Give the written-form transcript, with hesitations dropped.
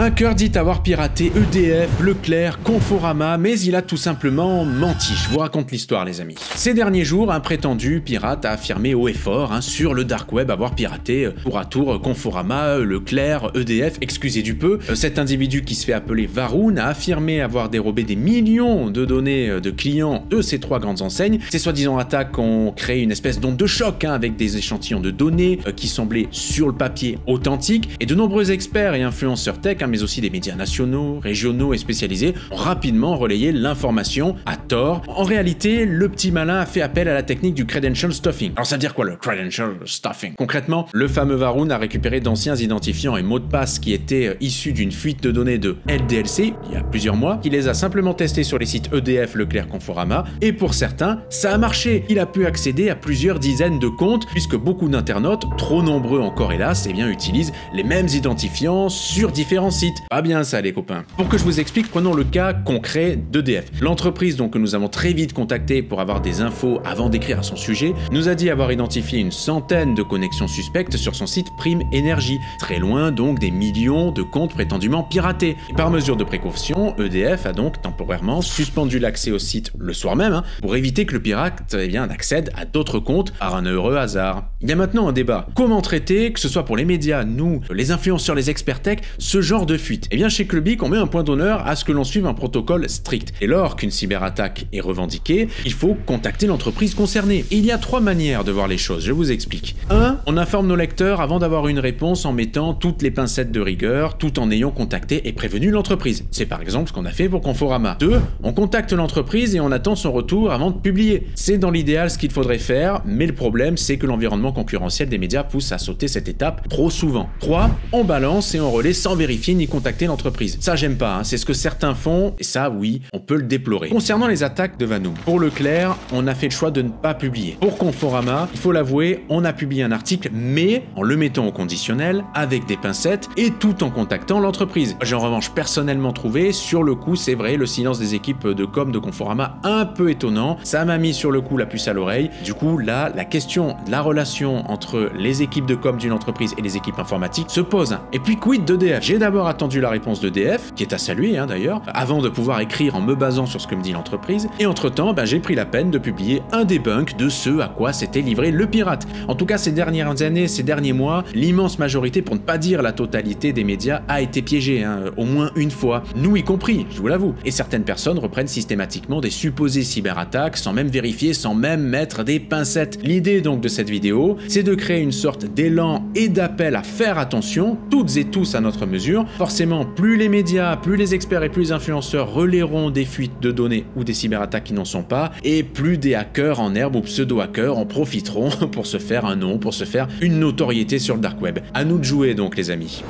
hacker dit avoir piraté EDF, Leclerc, Conforama, mais il a tout simplement menti. Je vous raconte l'histoire, les amis. Ces derniers jours, un prétendu pirate a affirmé haut et fort sur le dark web avoir piraté tour à tour Conforama, Leclerc, EDF, excusez du peu. Cet individu qui se fait appeler Varun a affirmé avoir dérobé des millions de données de clients de ces trois grandes enseignes. Ces soi-disant attaques ont créé une espèce d'onde de choc avec des échantillons de données qui semblaient sur le papier authentiques, et de nombreux experts et influenceurs tech, mais aussi des médias nationaux, régionaux et spécialisés ont rapidement relayé l'information à tort. En réalité, le petit malin a fait appel à la technique du credential stuffing. Alors ça veut dire quoi le credential stuffing? Concrètement, le fameux Varun a récupéré d'anciens identifiants et mots de passe qui étaient issus d'une fuite de données de LDLC il y a plusieurs mois. Il les a simplement testés sur les sites EDF, Leclerc, Conforama, et pour certains, ça a marché. Il a pu accéder à plusieurs dizaines de comptes puisque beaucoup d'internautes, trop nombreux encore hélas, utilisent les mêmes identifiants sur différents sites. Pas bien ça les copains. Pour que je vous explique, prenons le cas concret d'EDF. L'entreprise donc que nous avons très vite contactée pour avoir des infos avant d'écrire à son sujet, nous a dit avoir identifié une centaine de connexions suspectes sur son site Prime Energy. Très loin donc des millions de comptes prétendument piratés. Et par mesure de précaution, EDF a donc temporairement suspendu l'accès au site le soir même pour éviter que le pirate accède à d'autres comptes par un heureux hasard. Il y a maintenant un débat. Comment traiter, que ce soit pour les médias, nous, les influenceurs, les experts tech, ce genre de fuite? Eh bien chez Clubic, on met un point d'honneur à ce que l'on suive un protocole strict. Et lors qu'une cyberattaque est revendiquée, il faut contacter l'entreprise concernée. Et il y a trois manières de voir les choses, je vous explique. 1. On informe nos lecteurs avant d'avoir une réponse en mettant toutes les pincettes de rigueur, tout en ayant contacté et prévenu l'entreprise. C'est par exemple ce qu'on a fait pour Conforama. 2. On contacte l'entreprise et on attend son retour avant de publier. C'est dans l'idéal ce qu'il faudrait faire, mais le problème c'est que l'environnement concurrentiel des médias pousse à sauter cette étape trop souvent. 3. On balance et on relaie sans vérifier ni contacter l'entreprise. Ça j'aime pas, c'est ce que certains font, et ça oui, on peut le déplorer. Concernant les attaques de Varun, pour Leclerc, on a fait le choix de ne pas publier. Pour Conforama, il faut l'avouer, on a publié un article, mais en le mettant au conditionnel, avec des pincettes, et tout en contactant l'entreprise. J'ai en revanche personnellement trouvé, sur le coup, c'est vrai, le silence des équipes de com de Conforama un peu étonnant, ça m'a mis sur le coup la puce à l'oreille. Du coup, là, la question de la relation entre les équipes de com d'une entreprise et les équipes informatiques se pose. Et puis quid d'EDF? J'ai d'abord attendu la réponse d'EDF, qui est à saluer d'ailleurs, avant de pouvoir écrire en me basant sur ce que me dit l'entreprise, et entre-temps, j'ai pris la peine de publier un debunk de ce à quoi s'était livré le pirate. En tout cas, ces dernières années, ces derniers mois, l'immense majorité, pour ne pas dire la totalité des médias, a été piégée, au moins une fois, nous y compris, je vous l'avoue. Et certaines personnes reprennent systématiquement des supposées cyberattaques sans même vérifier, sans même mettre des pincettes. L'idée donc de cette vidéo, c'est de créer une sorte d'élan et d'appel à faire attention, toutes et tous à notre mesure. Forcément, plus les médias, plus les experts et plus les influenceurs relayeront des fuites de données ou des cyberattaques qui n'en sont pas, et plus des hackers en herbe ou pseudo-hackers en profiteront pour se faire un nom, pour se faire une notoriété sur le dark web. À nous de jouer donc les amis.